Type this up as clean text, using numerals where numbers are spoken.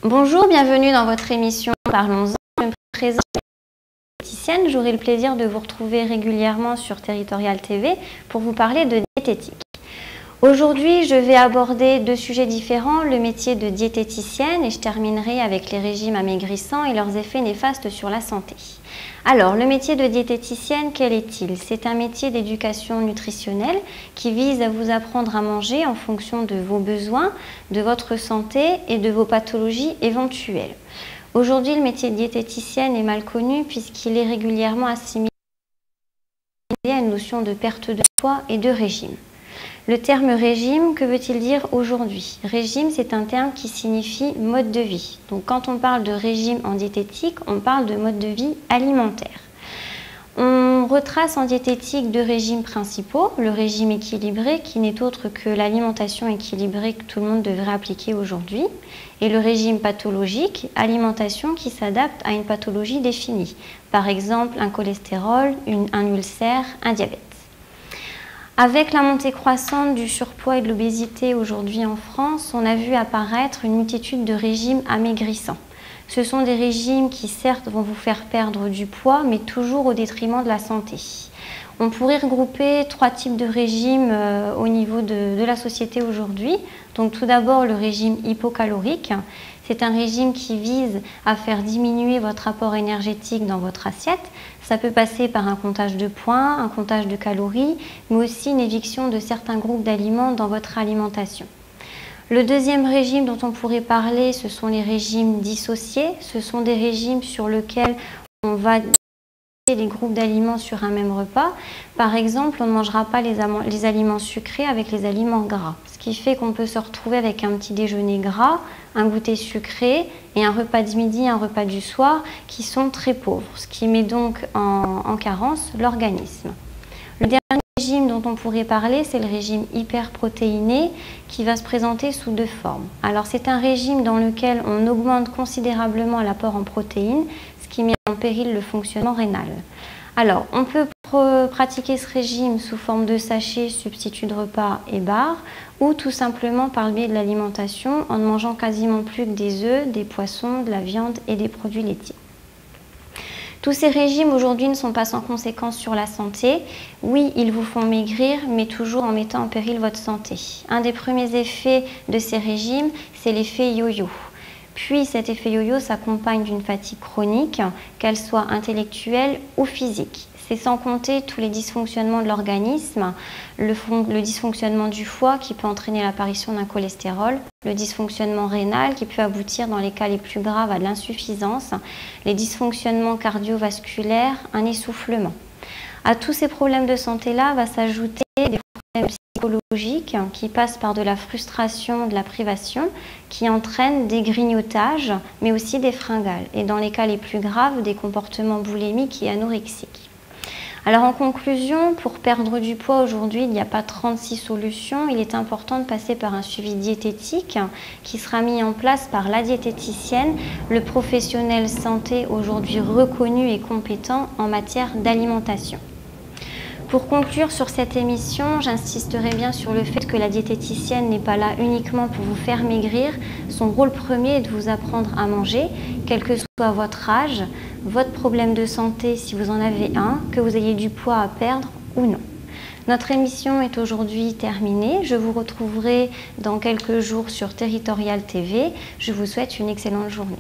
Bonjour, bienvenue dans votre émission Parlons-en. Je me présente diététicienne. J'aurai le plaisir de vous retrouver régulièrement sur Territorial TV pour vous parler de diététique. Aujourd'hui, je vais aborder deux sujets différents, le métier de diététicienne et je terminerai avec les régimes amaigrissants et leurs effets néfastes sur la santé. Alors, le métier de diététicienne, quel est-il? C'est un métier d'éducation nutritionnelle qui vise à vous apprendre à manger en fonction de vos besoins, de votre santé et de vos pathologies éventuelles. Aujourd'hui, le métier de diététicienne est mal connu puisqu'il est régulièrement assimilé à une notion de perte de poids et de régime. Le terme régime, que veut-il dire aujourd'hui? Régime, c'est un terme qui signifie mode de vie. Donc quand on parle de régime en diététique, on parle de mode de vie alimentaire. On retrace en diététique deux régimes principaux. Le régime équilibré, qui n'est autre que l'alimentation équilibrée que tout le monde devrait appliquer aujourd'hui. Et le régime pathologique, alimentation qui s'adapte à une pathologie définie. Par exemple, un cholestérol, un ulcère, un diabète. Avec la montée croissante du surpoids et de l'obésité aujourd'hui en France, on a vu apparaître une multitude de régimes amaigrissants. Ce sont des régimes qui certes vont vous faire perdre du poids, mais toujours au détriment de la santé. On pourrait regrouper trois types de régimes au niveau de la société aujourd'hui. Donc tout d'abord le régime hypocalorique. C'est un régime qui vise à faire diminuer votre apport énergétique dans votre assiette. Ça peut passer par un comptage de points, un comptage de calories, mais aussi une éviction de certains groupes d'aliments dans votre alimentation. Le deuxième régime dont on pourrait parler, ce sont les régimes dissociés. Ce sont des régimes sur lesquels on va les groupes d'aliments sur un même repas. Par exemple, on ne mangera pas les aliments sucrés avec les aliments gras. Ce qui fait qu'on peut se retrouver avec un petit déjeuner gras, un goûter sucré et un repas du midi, un repas du soir qui sont très pauvres, ce qui met donc en carence l'organisme. Le dernier régime dont on pourrait parler, c'est le régime hyperprotéiné qui va se présenter sous deux formes. Alors c'est un régime dans lequel on augmente considérablement l'apport en protéines, ce qui met en péril le fonctionnement rénal. Alors on peut pratiquer ce régime sous forme de sachets, substituts de repas et barres, ou tout simplement par le biais de l'alimentation en ne mangeant quasiment plus que des œufs, des poissons, de la viande et des produits laitiers. Tous ces régimes aujourd'hui ne sont pas sans conséquences sur la santé. Oui, ils vous font maigrir, mais toujours en mettant en péril votre santé. Un des premiers effets de ces régimes, c'est l'effet yo-yo. Puis cet effet yo-yo s'accompagne d'une fatigue chronique, qu'elle soit intellectuelle ou physique. C'est sans compter tous les dysfonctionnements de l'organisme, le dysfonctionnement du foie qui peut entraîner l'apparition d'un cholestérol, le dysfonctionnement rénal qui peut aboutir dans les cas les plus graves à de l'insuffisance, les dysfonctionnements cardiovasculaires, un essoufflement. À tous ces problèmes de santé-là va s'ajouter des problèmes psychologiques qui passent par de la frustration, de la privation, qui entraînent des grignotages, mais aussi des fringales. Et dans les cas les plus graves, des comportements boulimiques et anorexiques. Alors en conclusion, pour perdre du poids aujourd'hui, il n'y a pas 36 solutions. Il est important de passer par un suivi diététique qui sera mis en place par la diététicienne, le professionnel santé aujourd'hui reconnu et compétent en matière d'alimentation. Pour conclure sur cette émission, j'insisterai bien sur le fait que la diététicienne n'est pas là uniquement pour vous faire maigrir. Son rôle premier est de vous apprendre à manger, quel que soit votre âge, votre problème de santé si vous en avez un, que vous ayez du poids à perdre ou non. Notre émission est aujourd'hui terminée. Je vous retrouverai dans quelques jours sur Territorial TV. Je vous souhaite une excellente journée.